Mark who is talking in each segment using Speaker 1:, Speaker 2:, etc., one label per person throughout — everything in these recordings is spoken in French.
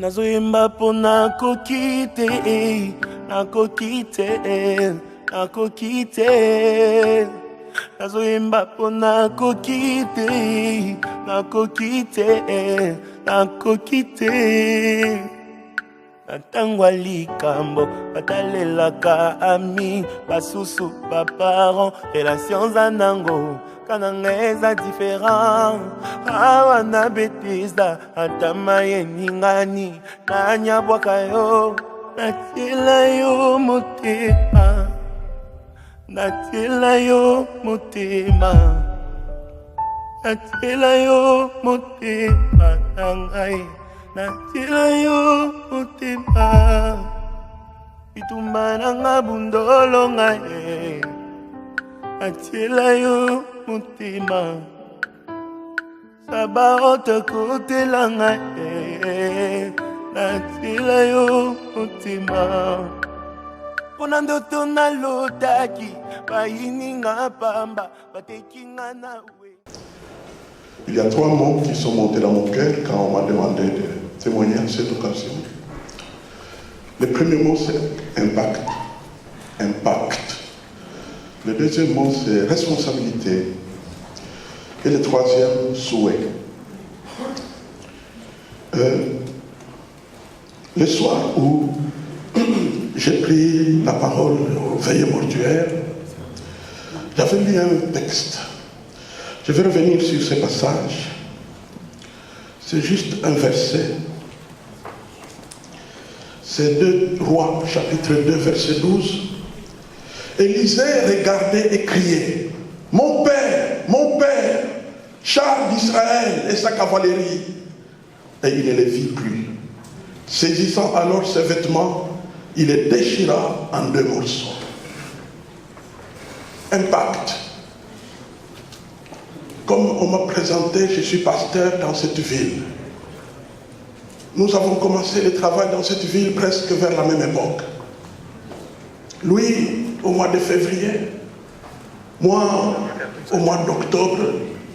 Speaker 1: Nazoyemba po nakokite, nakokite, nakokite. Nazoyemba po nakokite, nakokite, nakokite. Natangwa likambo, batalelaka ami, basusu, baparents, relations anango. Kanangeza différent, awana betisa, atamaye ningani, nanya bwakayo, natila yo motema, natila yo motema, natila yo motema, nangai, natila yo motema, itumba nanga bundolo ngaye, natila yo motema, sabaote kote langa natila yo motema. Pona ndoto na lotaki bayininga pamba batekinga nawe.
Speaker 2: Il y a 3 mots qui sont montés dans mon cœur quand on m'a demandé de témoigner à cette occasion. Le premier mot c'est impact. Impact. Le deuxième mot, c'est responsabilité. Et le troisième, souhait. Le soir où j'ai pris la parole au veillées mortuaire, j'avais lu un texte. Je vais revenir sur ce passage. C'est juste un verset. C'est 2 Rois, chapitre 2, verset 12. Élisée regardait et criait, mon père, char d'Israël et sa cavalerie. Et il ne les vit plus. Saisissant alors ses vêtements, il les déchira en 2 morceaux. Impact. Comme on m'a présenté, je suis pasteur dans cette ville. Nous avons commencé le travail dans cette ville presque vers la même époque. Lui, au mois de février, moi, au mois d'octobre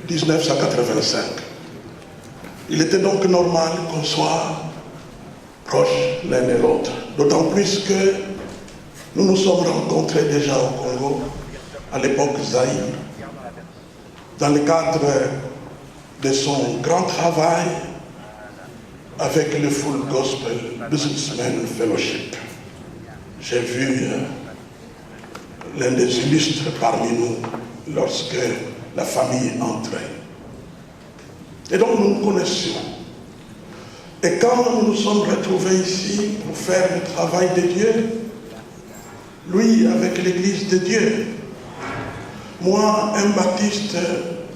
Speaker 2: 1985. Il était donc normal qu'on soit proches l'un de l'autre. D'autant plus que nous nous sommes rencontrés déjà au Congo, à l'époque Zaïre, dans le cadre de son grand travail avec le Full Gospel Businessmen Fellowship. J'ai vu l'un des illustres parmi nous lorsque la famille entrait. Et donc nous nous connaissions. Et quand nous nous sommes retrouvés ici pour faire le travail de Dieu, lui avec l'Église de Dieu, moi un baptiste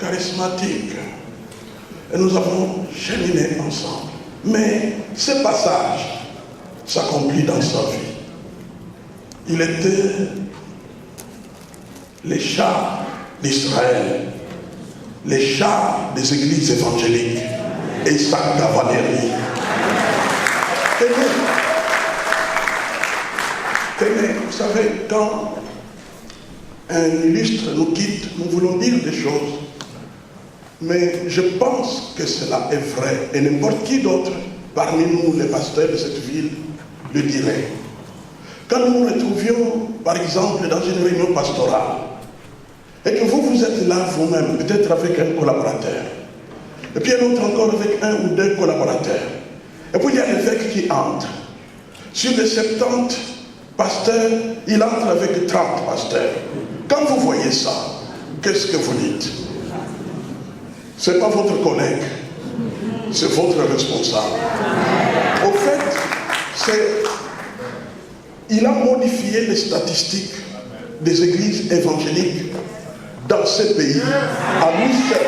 Speaker 2: charismatique, et nous avons cheminé ensemble. Mais ce passage s'accomplit dans sa vie. Il était les chars d'Israël, les chars des églises évangéliques et sa cavalerie. Tenez, vous savez, quand un illustre nous quitte, nous voulons dire des choses. Mais je pense que cela est vrai. Et n'importe qui d'autre, parmi nous, les pasteurs de cette ville, le dirait. Quand nous nous retrouvions, par exemple, dans une réunion pastorale, et que vous êtes là vous-même, peut-être avec un collaborateur, et puis un autre encore avec 1 ou 2 collaborateurs, et puis il y a l'évêque qui entre. Sur les 70 pasteurs, il entre avec 30 pasteurs. Quand vous voyez ça, qu'est-ce que vous dites? Ce n'est pas votre collègue, c'est votre responsable. Au fait, il a modifié les statistiques des églises évangéliques dans ce pays à lui seul.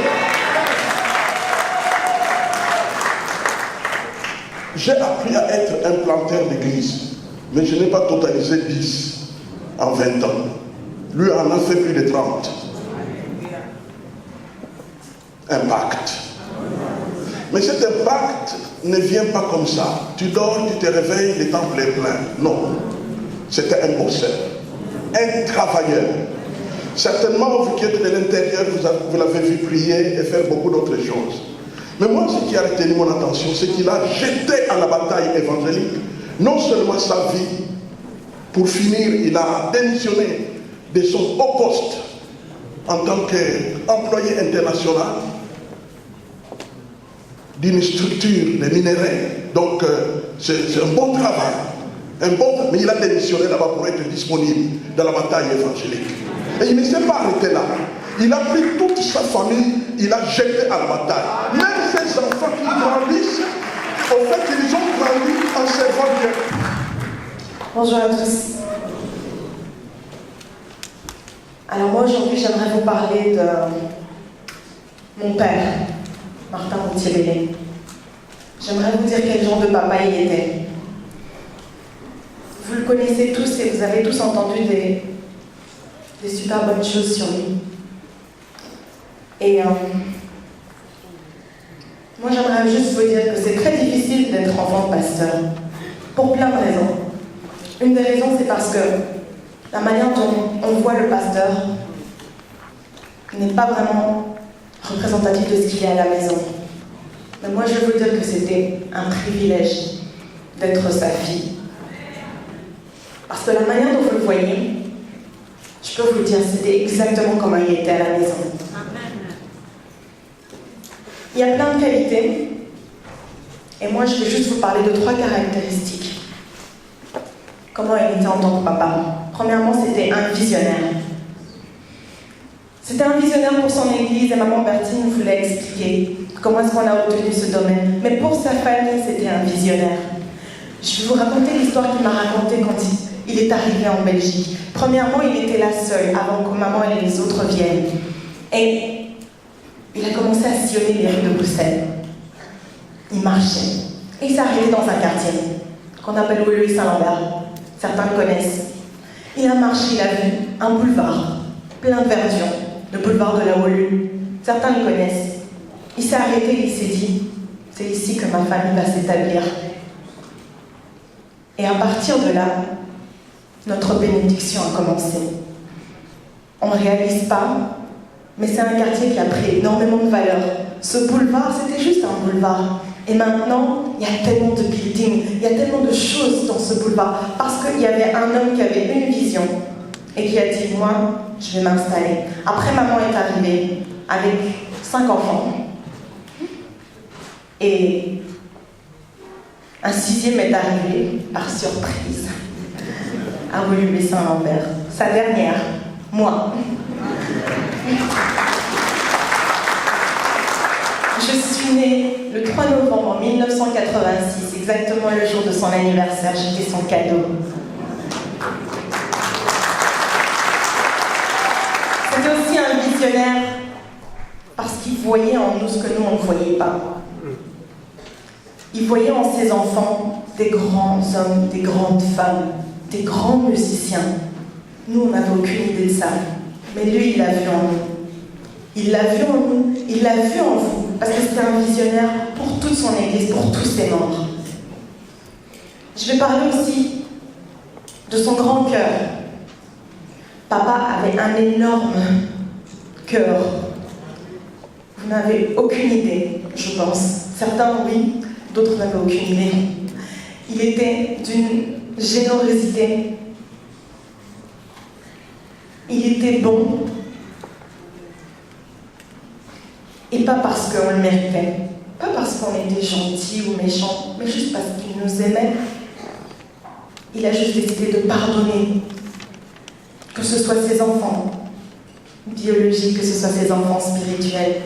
Speaker 2: J'ai appris à être un planteur d'église, mais je n'ai pas totalisé 10 en 20 ans. Lui en a fait plus de 30. Impact. Mais cet impact ne vient pas comme ça. Tu dors, tu te réveilles, le temple est plein. Non. C'était un bosseur, un travailleur. Certainement, vous qui êtes de l'intérieur, vous l'avez vu prier et faire beaucoup d'autres choses. Mais moi, ce qui a retenu mon attention, c'est qu'il a jeté à la bataille évangélique non seulement sa vie, pour finir, il a démissionné de son haut poste en tant qu'employé international d'une structure de minerais. Donc, c'est un bon travail. Mais il a démissionné là-bas pour être disponible dans la bataille évangélique. Et il ne s'est pas arrêté là. Il a pris toute sa famille, il a jeté à la bataille. Même ses enfants qui grandissent, au fait, ils ont grandi en servant Dieu.
Speaker 3: Bonjour à tous. Alors moi aujourd'hui j'aimerais vous parler de mon père, Martin Moutier-Bellé. J'aimerais vous dire quel genre de papa il était. Vous le connaissez tous et vous avez tous entendu des super bonnes choses sur lui. Et moi j'aimerais juste vous dire que c'est très difficile d'être enfant de pasteur, pour plein de raisons. Une des raisons c'est parce que la manière dont on voit le pasteur n'est pas vraiment représentative de ce qu'il est à la maison. Mais moi je veux vous dire que c'était un privilège d'être sa fille. Parce que la manière dont vous le voyez, je peux vous le dire, c'était exactement comme il était à la maison. Il y a plein de qualités, et moi je vais juste vous parler de 3 caractéristiques. Comment il était en tant que papa. Premièrement, c'était un visionnaire. C'était un visionnaire pour son église, et maman Bertine voulait expliquer comment est-ce qu'on a obtenu ce domaine. Mais pour sa famille, c'était un visionnaire. Je vais vous raconter l'histoire qu'il m'a racontée quand il est arrivé en Belgique. Premièrement, il était là seul, avant que maman et les autres viennent. Et il a commencé à sillonner les rues de Bruxelles. Il marchait. Et il s'est arrêté dans un quartier qu'on appelle Woluwe Saint-Lambert. Certains le connaissent. Il a marché, il a vu un boulevard plein de verdure, le boulevard de la Woluwe. Certains le connaissent. Il s'est arrêté et il s'est dit, c'est ici que ma famille va s'établir. Et à partir de là, notre bénédiction a commencé. On ne réalise pas, mais c'est un quartier qui a pris énormément de valeur. Ce boulevard, c'était juste un boulevard. Et maintenant, il y a tellement de buildings, il y a tellement de choses dans ce boulevard. Parce qu'il y avait un homme qui avait une vision et qui a dit, moi, je vais m'installer. Après, maman est arrivée avec 5 enfants. Et un 6e est arrivé par surprise à Woluwe Saint-Lambert. Sa dernière, moi. Je suis née le 3 novembre 1986, exactement le jour de son anniversaire. J'étais son cadeau. C'était aussi un visionnaire parce qu'il voyait en nous ce que nous, on ne voyait pas. Il voyait en ses enfants des grands hommes, des grandes femmes, des grands musiciens. Nous, on n'avait aucune idée de ça. Mais lui, il l'a vu en nous. Il l'a vu en nous, il l'a vu en vous. Parce que c'était un visionnaire pour toute son église, pour tous ses membres. Je vais parler aussi de son grand cœur. Papa avait un énorme cœur. Vous n'avez aucune idée, je pense. Certains, oui, d'autres n'avaient aucune idée. Il était d'une générosité. Il était bon. Et pas parce qu'on le méritait. Pas parce qu'on était gentil ou méchant, mais juste parce qu'il nous aimait. Il a juste décidé de pardonner. Que ce soit ses enfants biologiques, que ce soit ses enfants spirituels.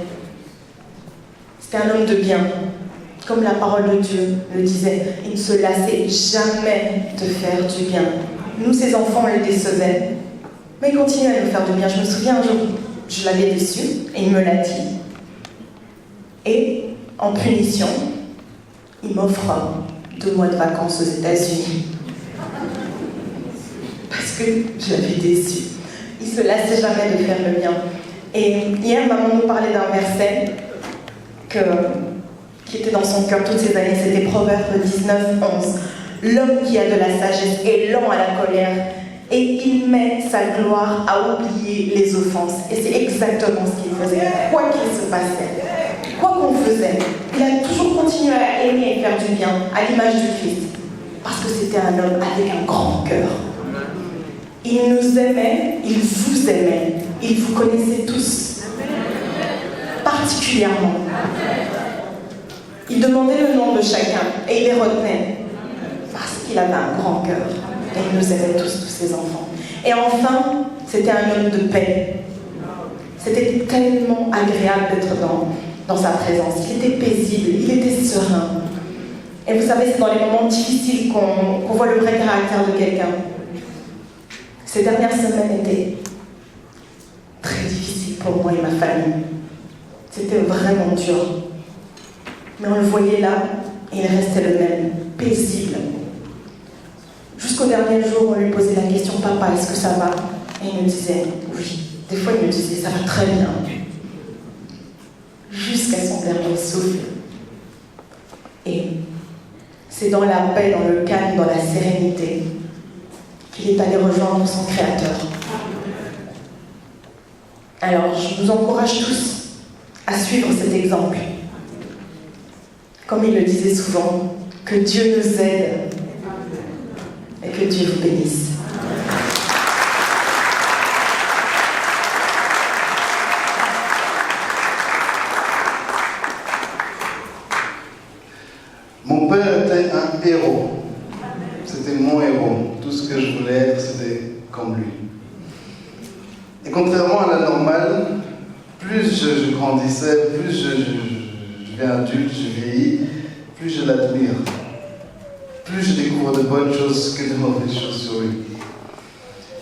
Speaker 3: C'était un homme de bien. Comme la parole de Dieu le disait, il ne se lassait jamais de faire du bien. Nous, ses enfants, on le décevait. Mais il continuait à nous faire du bien. Je me souviens un jour, je l'avais déçu, et il me l'a dit. Et, en punition, il m'offre 2 mois de vacances aux États-Unis. Parce que je l'avais déçu. Il ne se lassait jamais de faire le bien. Et hier, maman nous parlait d'un verset qui était dans son cœur toutes ces années. C'était Proverbe 19, 11. L'homme qui a de la sagesse est lent à la colère et il met sa gloire à oublier les offenses. Et c'est exactement ce qu'il faisait, quoi qu'il se passait. quoi qu'on faisait, il a toujours continué à aimer et faire du bien, à l'image du Christ. Parce que c'était un homme avec un grand cœur. Il nous aimait, il vous aimait, il vous connaissait tous. Particulièrement. Il demandait le nom de chacun et il les retenait. Parce qu'il avait un grand cœur. Et il nous aimait tous ses enfants. Et enfin, c'était un homme de paix. C'était tellement agréable d'être dans sa présence. Il était paisible, il était serein. Et vous savez, c'est dans les moments difficiles qu'on voit le vrai caractère de quelqu'un. Ces dernières semaines étaient très difficiles pour moi et ma famille. C'était vraiment dur. Mais on le voyait là, et il restait le même, paisible. Jusqu'au dernier jour, on lui posait la question, « Papa, est-ce que ça va ?» Et il me disait, « Oui. » Des fois, il me disait, « Ça va très bien. » Jusqu'à son dernier souffle. Et c'est dans la paix, dans le calme, dans la sérénité qu'il est allé rejoindre son Créateur. Alors, je vous encourage tous à suivre cet exemple. Comme il le disait souvent, que Dieu nous aide et que Dieu vous bénisse.
Speaker 4: Mon père était un héros. C'était mon héros. Tout ce que je voulais être, c'était comme lui. Et contrairement à la normale, plus je grandissais, plus je deviens adulte, je vieillis, plus je l'admire. Plus je découvre de bonnes choses que de mauvaises choses sur lui.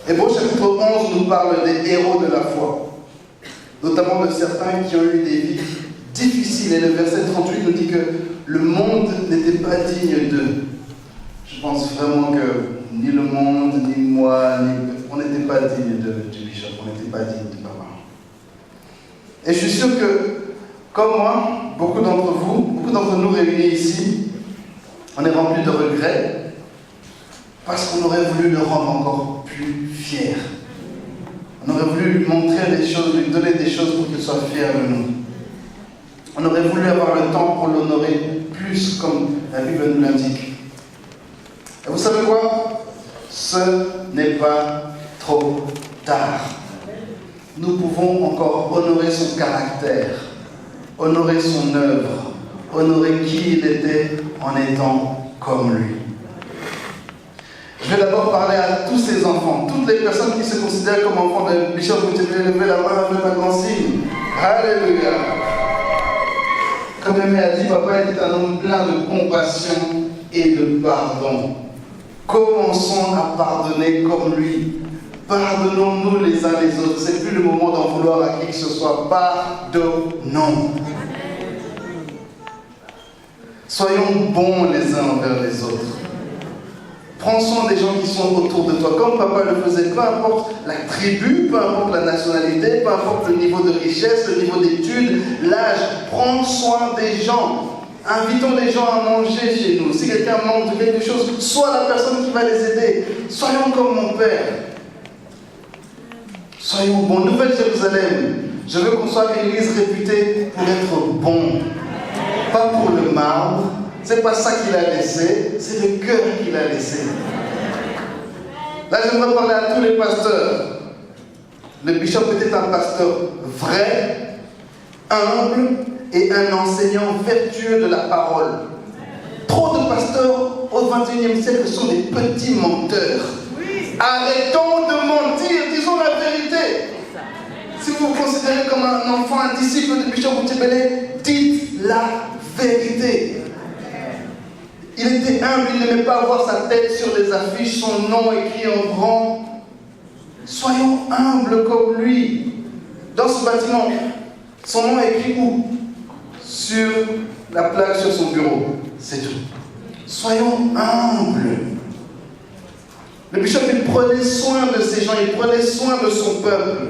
Speaker 4: Hébreux chapitre 11 nous parle des héros de la foi, notamment de certains qui ont eu des vies difficiles. Et le verset 38 nous dit que le monde n'était pas digne d'eux. Je pense vraiment que ni le monde, ni moi, on n'était pas digne du bishop, on n'était pas digne de papa. Et je suis sûr que, comme moi, beaucoup d'entre nous réunis ici, on est remplis de regrets parce qu'on aurait voulu le rendre encore plus fier. On aurait voulu lui montrer des choses, lui donner des choses pour qu'il soit fier de nous. On aurait voulu avoir le temps pour l'honorer plus, comme la Bible nous l'indique. Et vous savez quoi? Ce n'est pas trop tard. Nous pouvons encore honorer son caractère, honorer son œuvre, honorer qui il était en étant comme lui. Je vais d'abord parler à tous ces enfants, toutes les personnes qui se considèrent comme enfants de Bishop. Vous pouvez lever la main, faites un grand signe. Alléluia. Comme Aimé a dit, papa était un homme plein de compassion et de pardon. Commençons à pardonner comme lui. Pardonnons-nous les uns les autres. C'est plus le moment d'en vouloir à qui que ce soit. Pardonnons. Soyons bons les uns envers les autres. Prends soin des gens qui sont autour de toi, comme papa le faisait, peu importe la tribu, peu importe la nationalité, peu importe le niveau de richesse, le niveau d'études, l'âge. Prends soin des gens. Invitons les gens à manger chez nous. Si quelqu'un manque de quelque chose, sois la personne qui va les aider. Soyons comme mon Père. Soyons bons. Nouvelle-Jérusalem, je veux qu'on soit une église réputée pour être bon. Pas pour le marbre. C'est pas ça qu'il a laissé, c'est le cœur qu'il a laissé. Là, j'aimerais parler à tous les pasteurs. Le bishop était un pasteur vrai, humble et un enseignant vertueux de la parole. Trop de pasteurs au XXIe siècle sont des petits menteurs. Arrêtons de mentir, disons la vérité. Si vous vous considérez comme un enfant, un disciple de Bishop Boutebele, dites la vérité. Il était humble, il n'aimait pas avoir sa tête sur les affiches, son nom écrit en grand. Soyons humbles comme lui. Dans ce bâtiment, son nom est écrit où? Sur la plaque sur son bureau. C'est tout. Soyons humbles. Le bishop, il prenait soin de ces gens, il prenait soin de son peuple.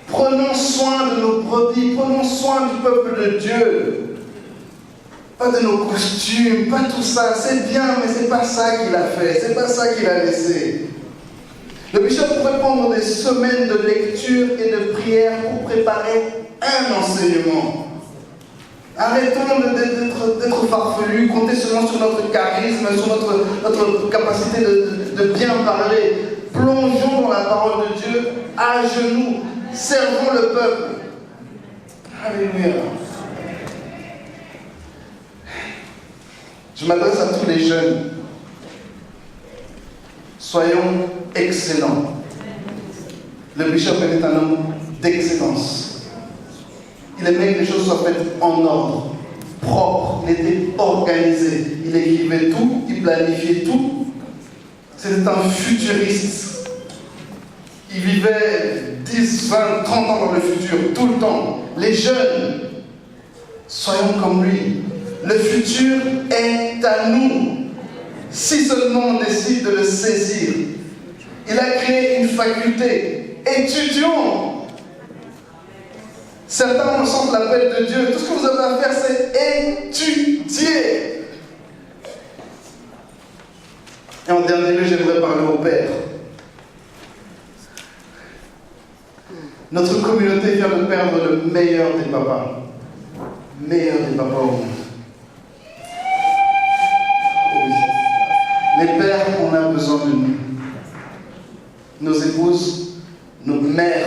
Speaker 4: Prenons soin de nos brebis, prenons soin du peuple de Dieu. Pas de nos costumes, pas tout ça. C'est bien, mais c'est pas ça qu'il a fait, c'est pas ça qu'il a laissé. Le bishop pourrait prendre des semaines de lecture et de prière pour préparer un enseignement. Arrêtons d'être farfelus, compter seulement sur notre charisme, sur notre capacité de bien parler. Plongeons dans la parole de Dieu à genoux. Servons le peuple. Alléluia. Je m'adresse à tous les jeunes. Soyons excellents. Le bishop était un homme d'excellence. Il aimait que les choses soient faites en ordre, propre. Il était organisé. Il écrivait tout, il planifiait tout. C'était un futuriste. Il vivait 10, 20, 30 ans dans le futur, tout le temps. Les jeunes, soyons comme lui. Le futur est à nous, si seulement on décide de le saisir. Il a créé une faculté. Étudions. Certains on sent l'appel de Dieu. Tout ce que vous avez à faire, c'est étudier. Et en dernier lieu, j'aimerais parler au Père. Notre communauté vient de perdre le meilleur des papas. Meilleur des papas au monde. Les pères, on a besoin de nous. Nos épouses, nos mères,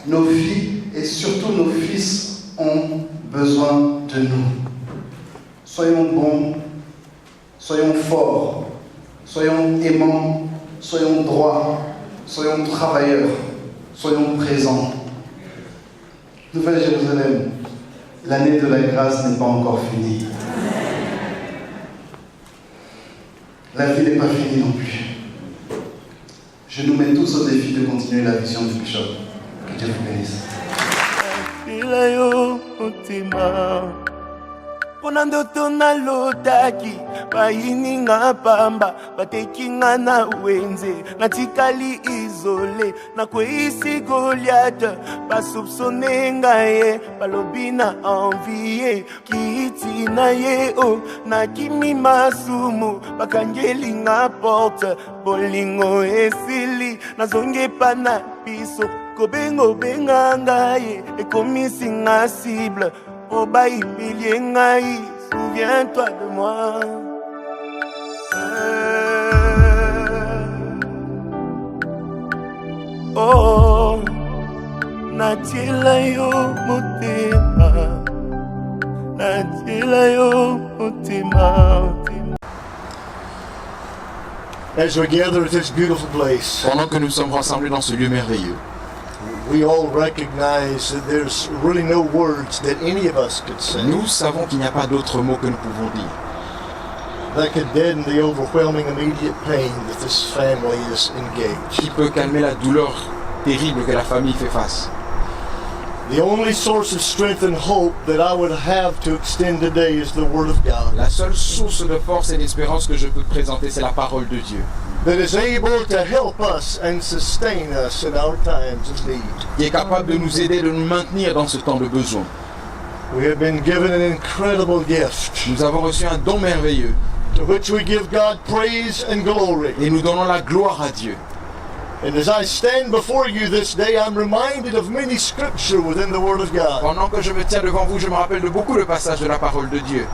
Speaker 4: nos filles et surtout nos fils ont besoin de nous. Soyons bons, soyons forts, soyons aimants, soyons droits, soyons travailleurs, soyons présents. Nouvelle-Jérusalem, l'année de la grâce n'est pas encore finie. La vie n'est pas finie non plus. Je nous mets tous au défi de continuer la vision du bishop. Que Dieu vous bénisse.
Speaker 1: Pona ndoto nalotaki bayininga pamba batekinga na wenze natikali izole nakweisi Goliath basoupçonne ngaye balobi na envie kiti na ye o nakimi masumu bakangeli nga porte bolingo esili nazonge pa na biso kobengo benga ngaye ekomisi nga cible. Oh, souviens-toi de moi. Oh, natila yo motema, natila yo motema.
Speaker 5: As we gather at this beautiful place,
Speaker 6: pendant que nous sommes rassemblés dans ce lieu merveilleux,
Speaker 5: we all recognize that there's really no words that any of us could say
Speaker 6: nous savons qu'il n'y a pas d'autres mots que nous pouvons dire
Speaker 5: that could deaden the overwhelming immediate pain that this family is engaged.
Speaker 6: qui peut calmer la douleur terrible que la famille fait face.
Speaker 5: The only source of strength and hope that I would have to extend today is the Word of God.
Speaker 6: La seule source de force et d'espérance que je peux te présenter, c'est la parole de Dieu,
Speaker 5: That is able to help us and sustain us in our times of need.
Speaker 6: qui est capable de nous aider, de nous maintenir dans ce temps de besoin.
Speaker 5: We have been given an incredible gift
Speaker 6: Nous avons reçu un don merveilleux
Speaker 5: to which we give God praise and glory.
Speaker 6: et nous donnons la gloire à Dieu.
Speaker 5: And as I stand before you this day, I'm reminded of many scripture within the Word of God.
Speaker 6: Pendant que je me tiens devant vous, je me rappelle de beaucoup de passages de la parole de Dieu.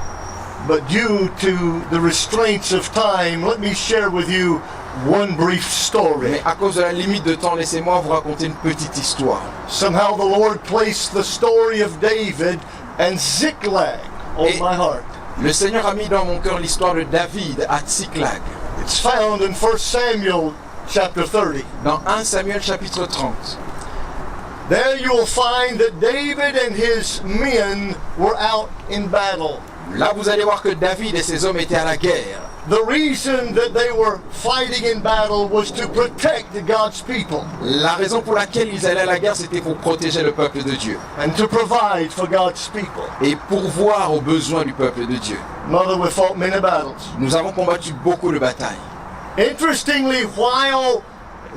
Speaker 5: But due to the restraints of time, let me share with you one brief story.
Speaker 6: Mais à cause de la limite de temps, laissez-moi vous raconter une petite histoire.
Speaker 5: Somehow the Lord placed the story of David and Ziklag on
Speaker 6: Et
Speaker 5: my heart.
Speaker 6: le Seigneur a mis dans mon cœur l'histoire de David à Tsiklag,
Speaker 5: It's found in 1 Samuel chapter 30.
Speaker 6: dans 1 Samuel chapitre 30.
Speaker 5: There you will find that David and his men were out in battle.
Speaker 6: Là, vous allez voir que David et ses hommes étaient à la guerre.
Speaker 5: The reason that they were fighting in battle was to protect God's people
Speaker 6: La raison pour laquelle ils allaient à la guerre, c'était pour protéger le peuple de Dieu
Speaker 5: and to provide for God's people.
Speaker 6: et pourvoir aux besoins du peuple de Dieu.
Speaker 5: Mother, we fought many battles.
Speaker 6: Nous avons combattu beaucoup de batailles.
Speaker 5: Interestingly, while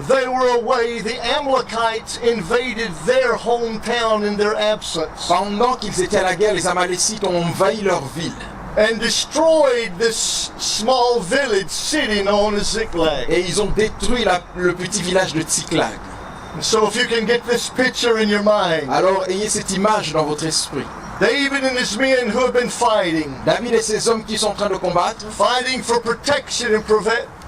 Speaker 5: they were away, the Amalekites invaded their hometown in their absence
Speaker 6: Pendant qu'ils étaient à la guerre, les Amalécites ont envahi leur ville
Speaker 5: and destroyed this small village city known as Ziklag.
Speaker 6: et ils ont détruit le petit village de Tsiklag.
Speaker 5: So if you can get this picture in your mind,
Speaker 6: Alors ayez cette image dans votre esprit.
Speaker 5: David and his men who have been fighting
Speaker 6: David et ses hommes qui sont en train de combattre,
Speaker 5: for protection and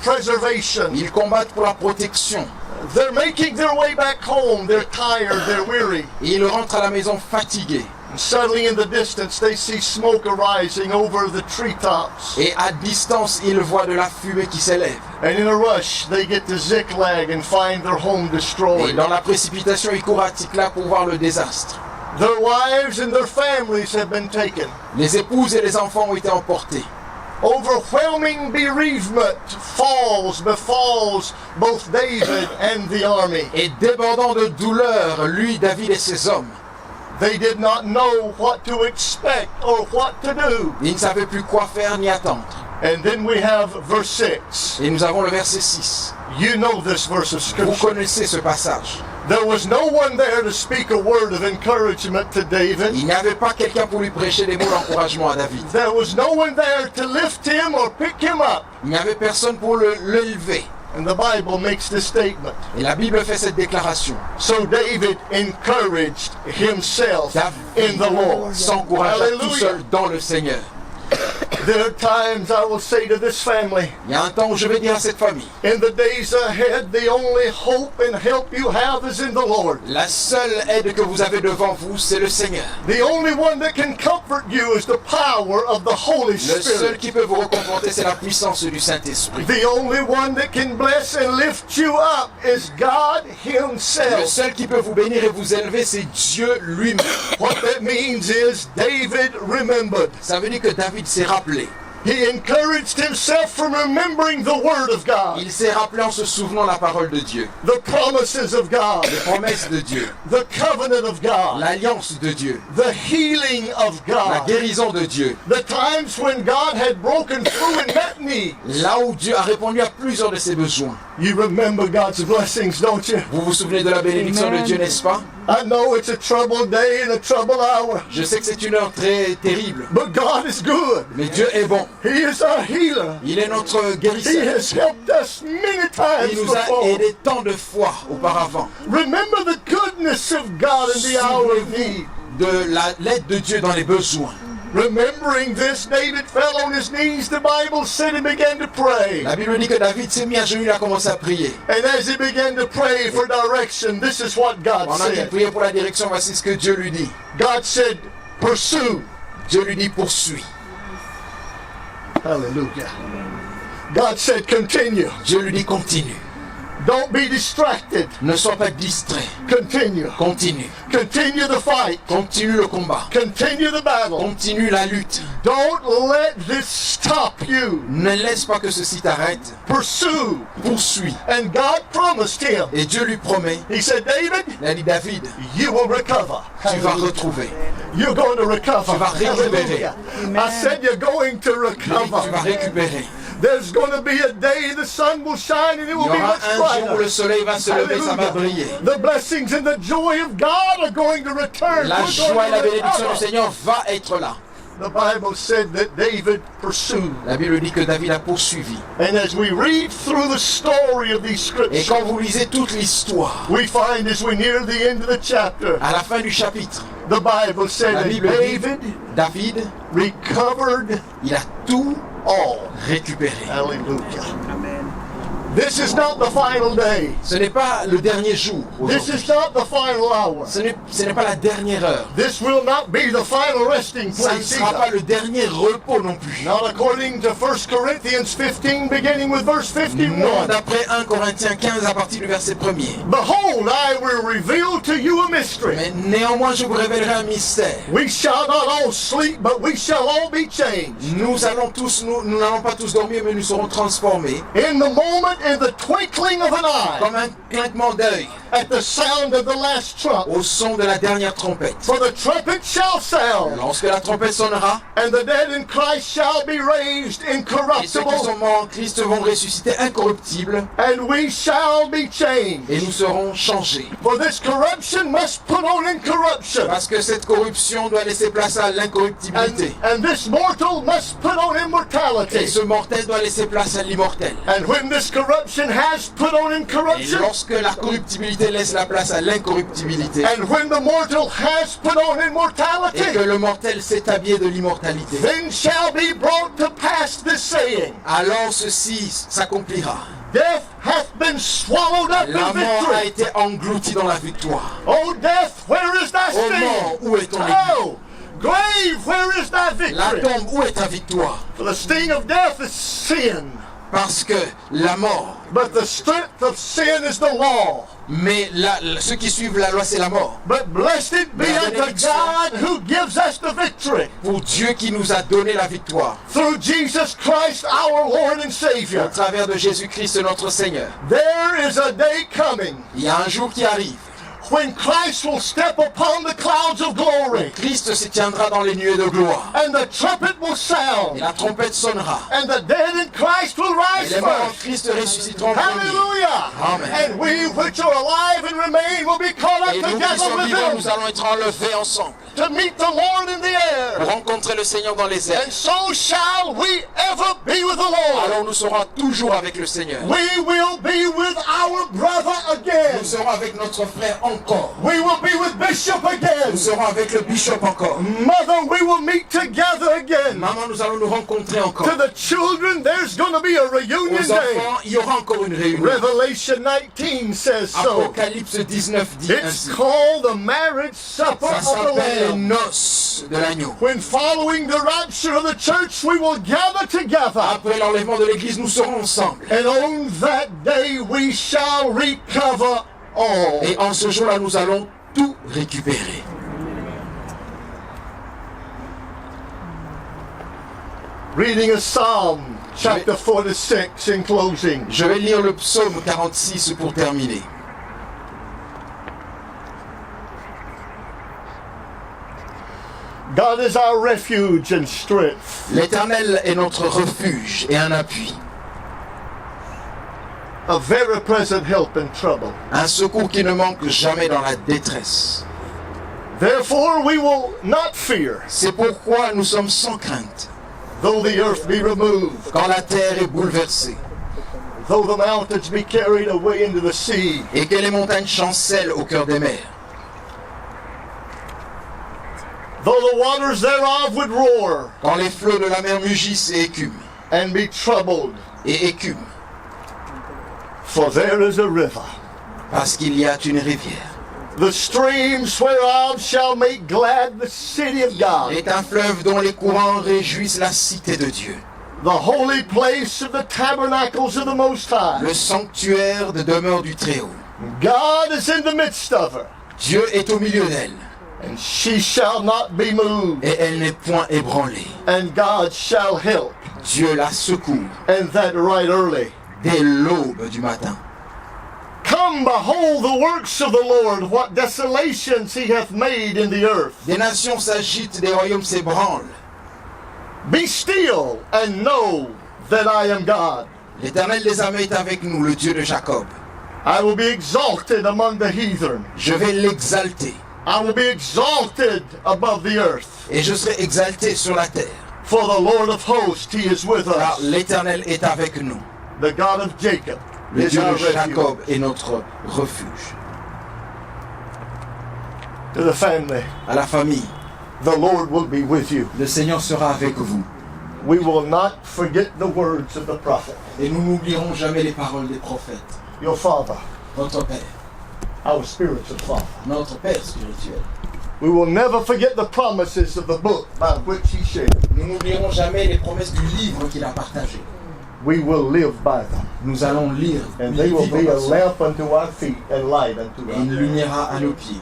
Speaker 5: preservation.
Speaker 6: ils combattent pour la protection.
Speaker 5: They're making their way back home. They're tired, they're weary.
Speaker 6: Et ils rentrent à la maison fatigués.
Speaker 5: And suddenly in the distance they see smoke arising over the treetops.
Speaker 6: Et à distance, ils voient de la fumée qui s'élève.
Speaker 5: And in a rush they get to Ziklag and find their home
Speaker 6: Et
Speaker 5: destroyed.
Speaker 6: dans la précipitation, ils courent à Tikla pour voir le désastre.
Speaker 5: Their wives and their families have been taken.
Speaker 6: Les épouses et les enfants ont été emportés.
Speaker 5: Overwhelming bereavement befalls both David and the army.
Speaker 6: Et débordant de douleur, lui, David et ses hommes.
Speaker 5: They did not know what to expect or what to do.
Speaker 6: Ils ne savaient plus quoi faire ni attendre.
Speaker 5: And then we have verse 6.
Speaker 6: Et nous avons le verset 6.
Speaker 5: You know this verse of
Speaker 6: Vous
Speaker 5: scripture.
Speaker 6: connaissez ce passage.
Speaker 5: There was no one there to speak a word of encouragement to David.
Speaker 6: Il n'y avait pas quelqu'un pour lui prêcher des mots d'encouragement à David.
Speaker 5: There was no one there to lift him or pick him up.
Speaker 6: Il n'y avait personne pour le lever.
Speaker 5: And the Bible makes this statement.
Speaker 6: Et la Bible fait cette déclaration.
Speaker 5: So David encouraged himself in the Lord.
Speaker 6: S'encouragea tout
Speaker 5: Hallelujah.
Speaker 6: seul dans le Seigneur.
Speaker 5: There are times I will say to this family,
Speaker 6: Il y a un temps où je vais dire à cette famille,
Speaker 5: in the days ahead, the only hope and help you have is in the Lord.
Speaker 6: la seule aide que vous avez devant vous, c'est le Seigneur.
Speaker 5: The only one that can comfort you is the power of the Holy
Speaker 6: Le seul
Speaker 5: Spirit.
Speaker 6: qui peut vous réconforter, c'est la puissance du Saint-Esprit.
Speaker 5: The only one that can bless and lift you up is God
Speaker 6: Le
Speaker 5: Himself.
Speaker 6: seul qui peut vous bénir et vous élever, c'est Dieu lui-même.
Speaker 5: What that means is David remembered.
Speaker 6: Ça veut dire que David s'est rappelé.
Speaker 5: He encouraged himself from remembering the Word of God,
Speaker 6: Il s'est rappelé en se souvenant la parole de Dieu,
Speaker 5: the promises of God,
Speaker 6: les promesses de Dieu,
Speaker 5: the covenant of God,
Speaker 6: l'alliance de Dieu,
Speaker 5: the healing of
Speaker 6: la
Speaker 5: God,
Speaker 6: guérison de Dieu.
Speaker 5: the times when God had broken through and met me.
Speaker 6: Là où Dieu a répondu à plusieurs de ses besoins.
Speaker 5: You remember God's blessings, don't you?
Speaker 6: Vous vous souvenez de la bénédiction de Dieu, n'est-ce pas?
Speaker 5: I know it's a troubled day and a troubled hour,
Speaker 6: Je sais que c'est une heure très terrible,
Speaker 5: but God is good.
Speaker 6: mais Dieu est bon.
Speaker 5: He is our healer.
Speaker 6: Il est notre
Speaker 5: He
Speaker 6: guérisseur.
Speaker 5: has helped us many times
Speaker 6: Il nous a
Speaker 5: before.
Speaker 6: aidés tant de fois auparavant.
Speaker 5: Remember the goodness of God in the hour of need.
Speaker 6: De l'aide de Dieu dans les besoins.
Speaker 5: Remembering this, David fell on his knees, the Bible said, and began to pray.
Speaker 6: La Bible dit que David s'est mis à genoux et a commencé à prier.
Speaker 5: And as he began to pray for direction, this is what God
Speaker 6: Pendant qu'il
Speaker 5: said.
Speaker 6: priait pour la direction, voici ce que Dieu lui dit.
Speaker 5: God said, pursue.
Speaker 6: Dieu lui dit poursuis.
Speaker 5: Hallelujah. God said, continue.
Speaker 6: Dieu lui dit continue.
Speaker 5: Don't be distracted.
Speaker 6: Ne sois pas distrait.
Speaker 5: Continue.
Speaker 6: Continue.
Speaker 5: Continue the fight.
Speaker 6: Continue le combat.
Speaker 5: Continue the battle.
Speaker 6: Continue la lutte.
Speaker 5: Don't let this stop you.
Speaker 6: Ne laisse pas que ceci t'arrête.
Speaker 5: Pursue.
Speaker 6: Poursuis.
Speaker 5: And God promised him.
Speaker 6: Et Dieu lui promet.
Speaker 5: He said, David,
Speaker 6: Il a dit David,
Speaker 5: you will recover.
Speaker 6: tu vas retrouver.
Speaker 5: You're going to recover.
Speaker 6: Tu vas récupérer.
Speaker 5: Hallelujah. I said you're going to
Speaker 6: Tu vas
Speaker 5: recover.
Speaker 6: récupérer.
Speaker 5: There's going to be a day the sun will shine and it
Speaker 6: Il
Speaker 5: will
Speaker 6: y
Speaker 5: be
Speaker 6: aura
Speaker 5: much
Speaker 6: un jour où le
Speaker 5: brighter.
Speaker 6: soleil va se lever, ça va briller.
Speaker 5: The blessings and the joy of God are going to return.
Speaker 6: La
Speaker 5: We're
Speaker 6: joie
Speaker 5: going
Speaker 6: et la
Speaker 5: to
Speaker 6: bénédiction du
Speaker 5: recover.
Speaker 6: Seigneur va être là.
Speaker 5: The Bible said that David pursued.
Speaker 6: La Bible dit que David a poursuivi.
Speaker 5: And as we read through the story of these
Speaker 6: Et
Speaker 5: scriptures,
Speaker 6: quand vous lisez toute l'histoire,
Speaker 5: we find as we near the end of the chapter,
Speaker 6: à la fin du chapitre,
Speaker 5: the Bible said
Speaker 6: la
Speaker 5: that
Speaker 6: Bible dit,
Speaker 5: David
Speaker 6: David,
Speaker 5: recovered
Speaker 6: il a tout
Speaker 5: all.
Speaker 6: récupéré.
Speaker 5: Hallelujah. This is not the final day.
Speaker 6: Ce n'est pas le dernier jour
Speaker 5: This
Speaker 6: aujourd'hui.
Speaker 5: is not the final hour.
Speaker 6: Ce n'est pas la dernière heure.
Speaker 5: This will not be the final resting
Speaker 6: Ça ne
Speaker 5: place
Speaker 6: sera pas
Speaker 5: either.
Speaker 6: le dernier repos non plus.
Speaker 5: Not according to 1 Corinthians 15, beginning with verse
Speaker 6: Non,
Speaker 5: 51.
Speaker 6: d'après 1 Corinthiens 15 à partir du verset 1er.
Speaker 5: Behold, I will reveal to you a mystery.
Speaker 6: Mais néanmoins, je vous révélerai un mystère.
Speaker 5: We shall not all sleep, but we shall all be changed.
Speaker 6: Nous n'allons pas tous dormir, mais nous serons transformés.
Speaker 5: In the moment, in the twinkling of an eye,
Speaker 6: Comme un clinquement d'œil,
Speaker 5: at the sound of the last trump.
Speaker 6: au son de la dernière trompette.
Speaker 5: For the trumpet shall sound,
Speaker 6: Lorsque la trompette sonnera,
Speaker 5: and the dead in Christ shall be raised
Speaker 6: et ceux qui sont
Speaker 5: incorruptible,
Speaker 6: morts en Christ vont ressusciter incorruptibles,
Speaker 5: and we shall be changed.
Speaker 6: et nous serons changés.
Speaker 5: For this corruption must put on incorruption,
Speaker 6: Parce que cette corruption doit laisser place à l'incorruptibilité.
Speaker 5: and this mortal must put on
Speaker 6: Et
Speaker 5: immortality.
Speaker 6: ce mortel doit laisser place à l'immortel.
Speaker 5: And when this corruption corruption has put on
Speaker 6: Et
Speaker 5: incorruption,
Speaker 6: lorsque la corruptibilité laisse la place à l'incorruptibilité,
Speaker 5: and when the mortal has put on
Speaker 6: et
Speaker 5: immortality,
Speaker 6: que le mortel s'est habillé de l'immortalité,
Speaker 5: then shall be brought to pass this saying,
Speaker 6: alors ceci s'accomplira.
Speaker 5: death hath been swallowed up
Speaker 6: La
Speaker 5: in
Speaker 6: mort a
Speaker 5: victory.
Speaker 6: été engloutie dans la victoire.
Speaker 5: Oh death, where is thy
Speaker 6: Ô mort,
Speaker 5: sting?
Speaker 6: où est ton
Speaker 5: Oh, grave, where is thy
Speaker 6: La
Speaker 5: victory?
Speaker 6: tombe, où est ta victoire?
Speaker 5: For the sting of death is sin,
Speaker 6: Parce que la mort,
Speaker 5: but the strength of sin is the law.
Speaker 6: mais ceux qui suivent la loi, c'est la mort.
Speaker 5: But blessed be
Speaker 6: La
Speaker 5: unto
Speaker 6: bénédiction.
Speaker 5: God who gives us the victory
Speaker 6: Pour Dieu qui nous a donné la victoire,
Speaker 5: through Jesus Christ our Lord and
Speaker 6: au
Speaker 5: Savior.
Speaker 6: travers de Jésus-Christ notre Seigneur.
Speaker 5: There is a day coming
Speaker 6: Il y a un jour qui arrive,
Speaker 5: when Christ will step upon the clouds of glory,
Speaker 6: Christ se tiendra dans les nuées de gloire,
Speaker 5: and the trumpet will
Speaker 6: et
Speaker 5: sound,
Speaker 6: la trompette sonnera,
Speaker 5: and the dead in Christ will
Speaker 6: et
Speaker 5: rise
Speaker 6: les morts en
Speaker 5: first.
Speaker 6: Christ ressusciteront en premier.
Speaker 5: Hallelujah!
Speaker 6: Amen.
Speaker 5: And we which are alive and remain will be caught up
Speaker 6: Et nous qui
Speaker 5: together
Speaker 6: sommes
Speaker 5: with
Speaker 6: vivants, nous
Speaker 5: them
Speaker 6: allons être enlevés ensemble
Speaker 5: to meet the Lord in the
Speaker 6: pour
Speaker 5: air.
Speaker 6: rencontrer le Seigneur dans les airs.
Speaker 5: And so shall we ever be with the Lord.
Speaker 6: Alors nous serons toujours avec le Seigneur.
Speaker 5: We will be with our brother again.
Speaker 6: Nous serons avec notre frère encore.
Speaker 5: We will be with Bishop again.
Speaker 6: Nous serons avec le bishop encore.
Speaker 5: Mother, we will meet together again.
Speaker 6: Maman, nous allons nous rencontrer encore.
Speaker 5: To the children, there's going to be a reunion
Speaker 6: Aux
Speaker 5: day.
Speaker 6: enfants, il y aura encore une réunion.
Speaker 5: Revelation 19 says so.
Speaker 6: Apocalypse 19 dit
Speaker 5: It's
Speaker 6: ainsi.
Speaker 5: called the marriage supper
Speaker 6: Ça
Speaker 5: of the
Speaker 6: s'appelle les
Speaker 5: Lamb.
Speaker 6: noces de l'agneau.
Speaker 5: When following the rapture of the church, we will gather together.
Speaker 6: Après l'enlèvement de l'église, nous serons ensemble.
Speaker 5: And on that day, we shall recover all.
Speaker 6: Et en ce jour-là, nous allons tout récupérer.
Speaker 5: Reading a Psalm, chapter 46 in closing.
Speaker 6: Je vais lire le psaume 46 pour terminer.
Speaker 5: God is our refuge and strength,
Speaker 6: L'Éternel est notre refuge et un appui,
Speaker 5: a very present help in trouble.
Speaker 6: un secours qui ne manque jamais dans la détresse.
Speaker 5: Therefore we will not fear,
Speaker 6: C'est pourquoi nous sommes sans crainte.
Speaker 5: though the earth be removed,
Speaker 6: Quand la terre est bouleversée
Speaker 5: though the mountains be carried away into the sea,
Speaker 6: et que les montagnes chancellent au cœur des mers,
Speaker 5: though the waters thereof would roar
Speaker 6: quand les flots de la mer mugissent et écument,
Speaker 5: and be troubled, for there is a river,
Speaker 6: parce qu'il y a une rivière.
Speaker 5: the streams whereof shall make glad the city of God,
Speaker 6: est un fleuve dont les courants réjouissent la cité de Dieu,
Speaker 5: the holy place of the tabernacles of the Most High.
Speaker 6: le sanctuaire de demeure du Très-Haut.
Speaker 5: God is in the midst of her,
Speaker 6: Dieu est au milieu d'elle,
Speaker 5: and she shall not be moved,
Speaker 6: et elle n'est point ébranlée.
Speaker 5: and God shall help,
Speaker 6: Dieu la secourt
Speaker 5: and that right early.
Speaker 6: dès l'aube du matin.
Speaker 5: Come, behold the works of the Lord, what desolations he hath made in the earth.
Speaker 6: Des nations s'agitent, des royaumes s'ébranlent.
Speaker 5: Be still and know that I am God.
Speaker 6: L'Éternel des armées est avec nous, le Dieu de Jacob.
Speaker 5: I will be exalted among the heathen.
Speaker 6: Je vais l'exalter,
Speaker 5: I will be exalted above the earth.
Speaker 6: et je serai exalté sur la terre,
Speaker 5: For the Lord of hosts, he is with
Speaker 6: car
Speaker 5: us.
Speaker 6: l'Éternel est avec nous.
Speaker 5: The God of Jacob
Speaker 6: Le
Speaker 5: is
Speaker 6: Dieu
Speaker 5: our
Speaker 6: de
Speaker 5: refuge.
Speaker 6: Jacob est notre refuge.
Speaker 5: To the family,
Speaker 6: À la famille,
Speaker 5: the Lord will be with you.
Speaker 6: le Seigneur sera avec vous.
Speaker 5: We will not forget the words of the prophet.
Speaker 6: Et nous n'oublierons jamais les paroles des prophètes.
Speaker 5: Your father,
Speaker 6: Notre Père,
Speaker 5: our spiritual father.
Speaker 6: notre Père spirituel.
Speaker 5: We will never forget the promises of the book by which he shared.
Speaker 6: Nous n'oublierons jamais les promesses du livre qu'il a partagé.
Speaker 5: We will live by them.
Speaker 6: Nous allons lire
Speaker 5: And they will be
Speaker 6: vivre
Speaker 5: a
Speaker 6: par ça.
Speaker 5: lamp unto our feet and light unto
Speaker 6: Et
Speaker 5: our
Speaker 6: une
Speaker 5: path.
Speaker 6: lumière à nos pieds.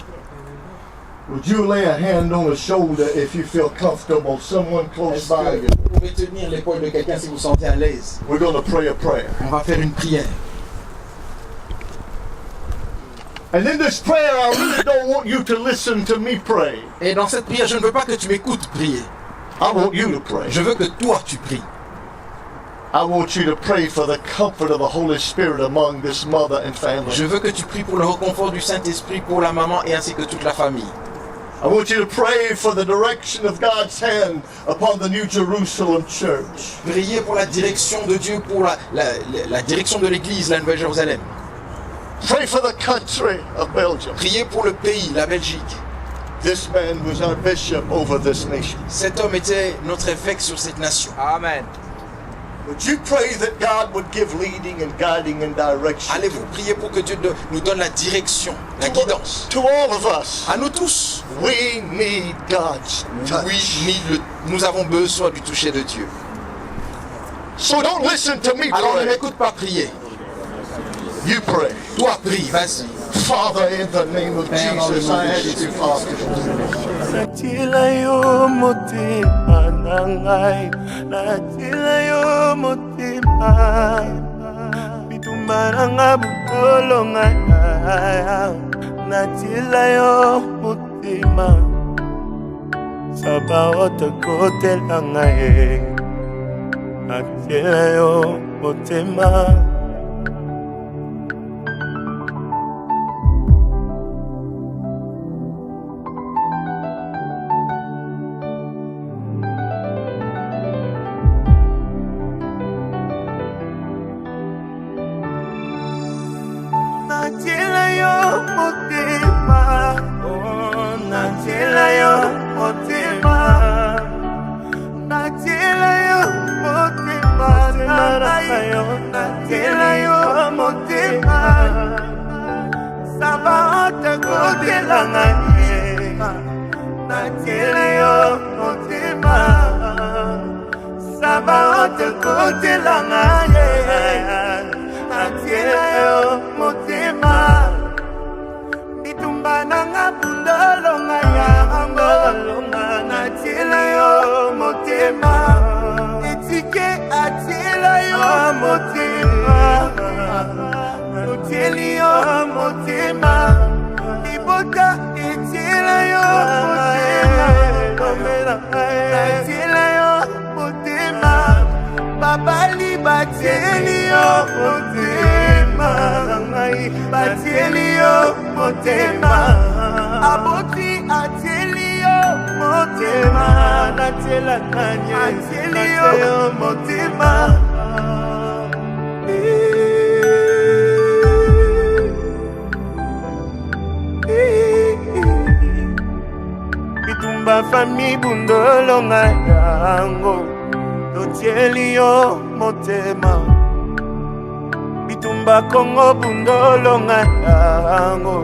Speaker 5: Would you lay a hand on the shoulder if you feel comfortable? Someone close
Speaker 6: Est-ce
Speaker 5: by
Speaker 6: que
Speaker 5: you.
Speaker 6: vous pouvez tenir l'épaule de quelqu'un si vous vous sentez à l'aise?
Speaker 5: We're going to pray a prayer.
Speaker 6: On va faire une prière.
Speaker 5: And in this prayer, I really don't want you to listen to me pray.
Speaker 6: Et dans cette prière, je ne veux pas que tu m'écoutes prier.
Speaker 5: I want you to pray.
Speaker 6: Je veux que toi, tu pries.
Speaker 5: I want you to pray for the comfort of the Holy Spirit among this mother and family.
Speaker 6: Je veux que tu pries pour le réconfort du Saint-Esprit pour la maman et ainsi que toute la famille.
Speaker 5: I want you to pray for the direction of God's hand upon the New Jerusalem church.
Speaker 6: Priez pour la direction de Dieu, pour la direction de l'Église, la Nouvelle Jérusalem.
Speaker 5: Pray for the country of Belgium.
Speaker 6: Priez pour le pays, la Belgique.
Speaker 5: This man was our bishop over this nation.
Speaker 6: Cet homme était notre évêque sur cette nation. Amen.
Speaker 5: Would you pray that God would give leading and guiding and direction?
Speaker 6: Allez-vous prier pour que Dieu nous donne la direction, la guidance.
Speaker 5: To all of us.
Speaker 6: À nous tous.
Speaker 5: We need God's touch.
Speaker 6: Oui, nous avons besoin du toucher de Dieu.
Speaker 5: So don't listen to me
Speaker 6: Alors ne
Speaker 5: pray.
Speaker 6: m'écoute pas prier.
Speaker 5: You pray.
Speaker 6: Toi prie, vas-y.
Speaker 5: Father, in the name of
Speaker 6: Père, dans le
Speaker 5: Jesus,
Speaker 6: nom
Speaker 5: I
Speaker 6: de
Speaker 5: ask
Speaker 6: Jésus.
Speaker 5: you, Father.
Speaker 1: Natila yo mutima nangai, natila yo mutima, bitumba nanga bukolo ngaya, natila yo mutima, saba ote kote langai, natila yo mutima. Natila yo mutima, oh, natila yo mutima, natila yo mutima, natila yo mutima, saba ote kote langai, natila yo mutima, saba ote kote langai. Natila yo mutima, bitumba nanga bundolo ngaya, natila yo mutima, etike atila yo mutima, nutili yo mutima, ibota etila yo mutima, natila yo mutima. Babali bateli yo motema, bateli yo motema, aboti ateli yo motema, natela kanya ateli yo motema. Bitumba fami bundolo ngayango. Lotieli yo motema, bitumba Kongo bundolo ngayango.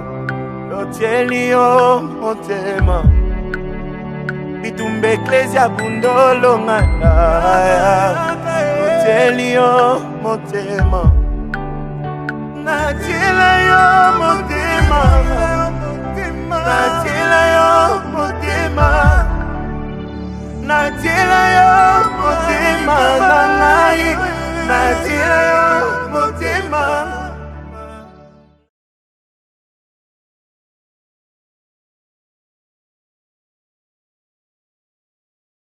Speaker 1: Lotieli yo motema, bitumba Ecclesia bundolo ngaya. Lotieli yo motema, natila yo motema, natila yo motema. Natila yo mutima nangai,